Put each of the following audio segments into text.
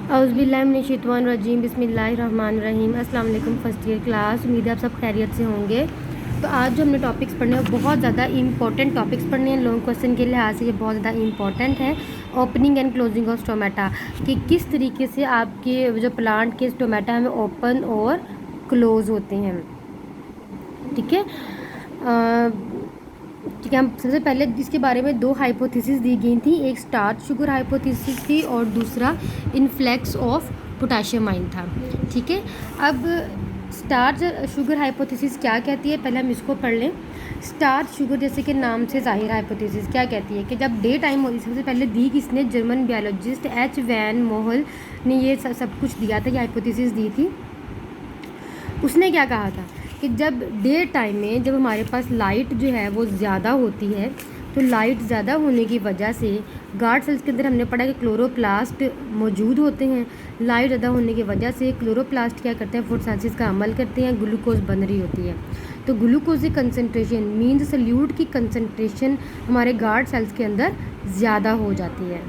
औज़ुबिल्लाहिमिनश्शैतानिर्रजीम बिस्मिल्लाहिर्रहमानिर्रहीम। अस्सलाम वालेकुम फर्स्ट ईयर क्लास। उम्मीद है आप सब खैरियत से होंगे। तो आज जो हमने टॉपिक्स पढ़ने हैं बहुत ज़्यादा इंपॉर्टेंट टॉपिक्स पढ़ने हैं। लॉन्ग क्वेश्चन के लिहाज से ये बहुत ज़्यादा इंपॉर्टेंट है। Opening and closing of stomata, कि किस तरीके से आपके जो प्लांट के स्टोमेटा हमें ओपन और क्लोज़ होते हैं। ठीक है, ठीक है। हम सबसे पहले इसके बारे में दो हाइपोथेसिस दी गई थी, एक स्टार्च शुगर हाइपोथेसिस थी और दूसरा इन्फ्लेक्स ऑफ पोटेशियम आयन था। ठीक है, अब स्टार्च शुगर हाइपोथेसिस क्या कहती है, पहले हम इसको पढ़ लें। स्टार्च शुगर जैसे कि नाम से जाहिर हाइपोथेसिस क्या कहती है कि जब डे टाइम होती, सबसे पहले दी किसने, जर्मन बायोलॉजिस्ट एच वैन मोहल ने ये सब कुछ दिया था, ये हाइपोथेसिस दी थी। उसने क्या कहा था कि जब डे टाइम में जब हमारे पास लाइट जो है वो ज़्यादा होती है, तो लाइट ज़्यादा होने की वजह से गार्ड सेल्स के अंदर हमने पढ़ा कि क्लोरोप्लास्ट मौजूद होते हैं। लाइट ज़्यादा होने की वजह से क्लोरोप्लास्ट क्या करते हैं, फोटोसिंथेसिस का अमल करते हैं, ग्लूकोज बन रही होती है। तो ग्लूकोज की कंसनट्रेशन मीन्स सल्यूट की कंसनट्रेशन हमारे गार्ड सेल्स के अंदर ज़्यादा हो जाती है।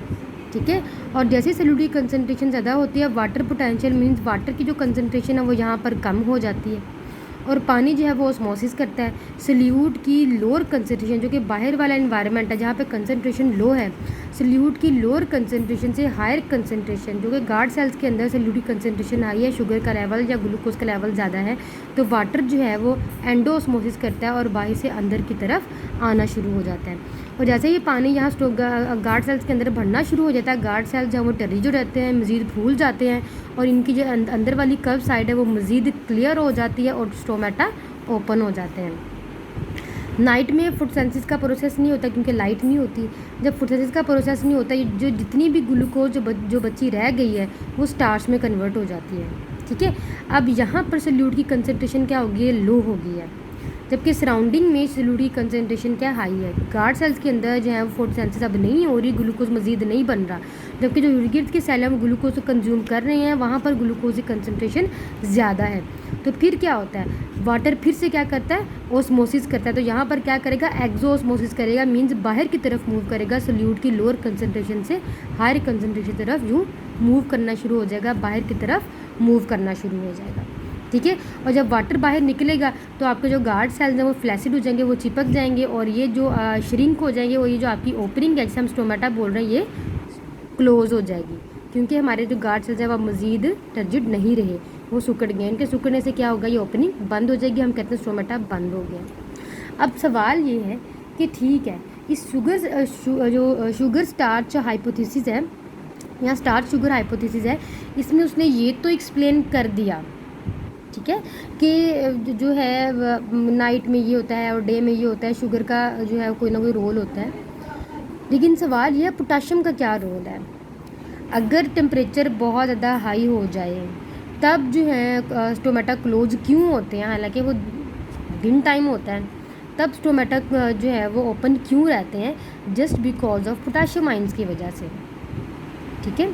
ठीक है, और जैसे सल्यूट की कंसनट्रेशन ज़्यादा होती है, वाटर पोटेंशियल मीन्स वाटर की जो कंसनट्रेशन है वो यहाँ पर कम हो जाती है और पानी जो है वो ऑस्मोसिस करता है। सल्यूट की लोअर कंसनट्रेशन, जो कि बाहर वाला इन्वायरमेंट है जहाँ पे कंसनट्रेशन लो है, सल्यूट की लोअर कंसनट्रेशन से हायर कंसनट्रेशन, जो कि गार्ड सेल्स के अंदर सल्यूट की कंसनट्रेशन हाई है, शुगर का लेवल या ग्लूकोज का लेवल ज़्यादा है, तो वाटर जो है वो एंडोऑस्मोसिस करता है और बाहर से अंदर की तरफ आना शुरू हो जाता है। और जैसे ही पानी यहाँ गार्ड सेल्स के अंदर भरना शुरू हो जाता है, गार्ड सेल्स जहाँ वो टर्री जो रहते हैं मज़ीद फूल जाते हैं और इनकी जो अंदर वाली कर्व साइड है वो मज़ीद क्लियर हो जाती है और स्टोमेटा ओपन हो जाते हैं। नाइट में फोटोसिंथेसिस का प्रोसेस नहीं होता क्योंकि लाइट नहीं होती। जब फोटोसिंथेसिस का प्रोसेस नहीं होता, जो जितनी भी ग्लूकोज जो बची रह गई है वो स्टार्च में कन्वर्ट हो जाती है। ठीक है, अब यहाँ पर सल्यूट की कंसनट्रेशन क्या होगी है, लो हो गई है, जबकि सराउंडिंग में सल्यूट की कंसनट्रेशन क्या हाई है। गार्ड सेल्स के अंदर जो है वो फोटोसिंथेसिस अब नहीं हो रही, ग्लूकोज मज़ीद नहीं बन रहा, जबकि जो इर्द गिर्द के सेल हैं वो ग्लूकोज को कंज्यूम कर रहे हैं, वहाँ पर ग्लूकोज की कंसनट्रेशन ज़्यादा है। तो फिर क्या होता है, वाटर फिर से क्या करता है, ओस्मोसिस करता है। तो यहाँ पर क्या करेगा, एक्सोस्मोसिस करेगा, मीन्स बाहर की तरफ मूव करेगा, सल्यूट की लोअर कंसनट्रेशन से हायर कंसनट्रेशन की तरफ यूँ मूव करना शुरू हो जाएगा, बाहर की तरफ मूव करना शुरू हो जाएगा। ठीक है, और जब वाटर बाहर निकलेगा तो आपके जो गार्ड सेल्स हैं वो फ्लैसिड हो जाएंगे, वो चिपक जाएंगे और ये जो श्रिंक हो जाएंगे, वो ये जो आपकी ओपनिंग है जिसे हम स्टोमेटा बोल रहे हैं ये क्लोज़ हो जाएगी, क्योंकि हमारे जो गार्ड सेल्स हैं वो मज़ीद टर्जिड नहीं रहे, वो सिकुड़ गए। इनके सिकुड़ने से क्या होगा, ये ओपनिंग बंद हो जाएगी, हम कहते हैं स्टोमेटा बंद हो गया। अब सवाल ये है कि ठीक है, इस शुगर स्टार्च हाइपोथेसिस है या स्टार्च शुगर हाइपोथेसिस है, इसमें उसने ये तो एक्सप्लेन कर दिया, ठीक है, कि जो है नाइट में ये होता है और डे में ये होता है, शुगर का जो है कोई ना कोई रोल होता है। लेकिन सवाल ये है पोटेशियम का क्या रोल है। अगर टेम्परेचर बहुत ज़्यादा हाई हो जाए तब जो है स्टोमेटा क्लोज क्यों होते हैं, हालांकि वो दिन टाइम होता है, तब स्टोमेटा जो है वो ओपन क्यों रहते हैं, just because of potassium ions की वजह से। ठीक है,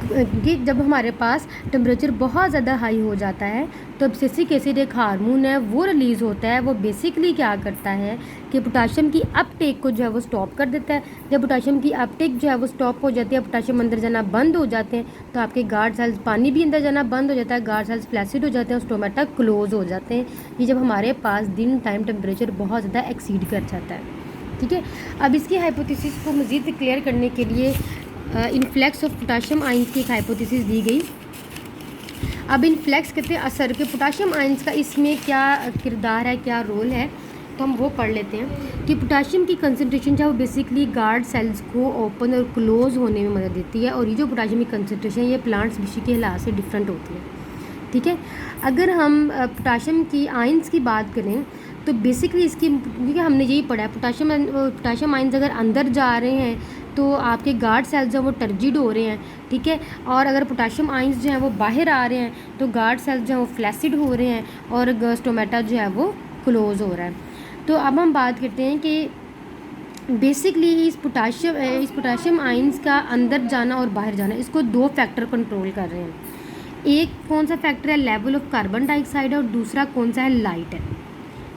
कि जब हमारे पास टेम्परेचर बहुत ज़्यादा हाई हो जाता है तो एब्सिसिक एसिड एक हार्मोन है वो रिलीज़ होता है। वो बेसिकली क्या करता है कि पोटेशियम की अपटेक को जो है वो स्टॉप कर देता है। जब पोटेशियम की अपटेक जो है वो स्टॉप हो जाती है, पोटेशियम अंदर जाना बंद हो जाते हैं, तो आपके गार्ड सेल्स, पानी भी अंदर जाना बंद हो जाता है, गार्ड सेल्स फ्लैसिड हो जाते हैं और स्टोमेटा क्लोज हो जाते हैं। ये जब हमारे पास दिन टाइम टेम्परेचर बहुत ज़्यादा एक्सीड कर जाता है। ठीक है, अब इसकी हाइपोथेसिस को मज़ीद क्लियर करने के लिए इन्फ्लेक्स ऑफ पोटेशियम आयंस की एक हाइपोथेसिस दी गई। अब इन्फ्लेक्स कहते हैं असर के पोटेशियम आयंस का इसमें क्या किरदार है, क्या रोल है, तो हम वो पढ़ लेते हैं कि पोटेशियम की कंसनट्रेशन जो है वो बेसिकली गार्ड सेल्स को ओपन और क्लोज होने में मदद देती है, और ये जो पोटेशियम की कंसनट्रेशन है ये प्लांट स्पीशीज के लिहाज से डिफरेंट होती है। ठीक है, अगर हम पोटेशियम की आयंस की बात करें तो बेसिकली इसकी, क्योंकि हमने यही पढ़ा है, पोटेशियम आयंस अगर अंदर जा रहे हैं तो आपके गार्ड सेल्स जो हैं वो टर्जिड हो रहे हैं। ठीक है, और अगर पोटेशियम आयंस जो हैं वो बाहर आ रहे हैं तो गार्ड सेल्स जो हैं वो फ्लैसिड हो रहे हैं और स्टोमेटा जो है वो क्लोज हो रहा है। तो अब हम बात करते हैं कि बेसिकली इस पोटेशियम आयंस का अंदर जाना और बाहर जाना, इसको दो फैक्टर कंट्रोल कर रहे हैं। एक कौन सा फैक्टर है, लेवल ऑफ कार्बन डाइऑक्साइड है, और दूसरा कौन सा है, लाइट है।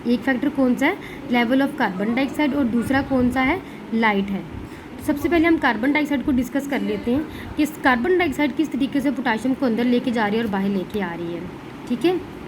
एक फैक्टर कौन सा है, लेवल ऑफ कार्बन डाइऑक्साइड, और दूसरा कौन सा है, लाइट है। सबसे पहले हम कार्बन डाइऑक्साइड को डिस्कस कर लेते हैं कि कार्बन डाइऑक्साइड किस तरीके से पोटाशियम को अंदर लेके जा रही है और बाहर लेके आ रही है। ठीक है।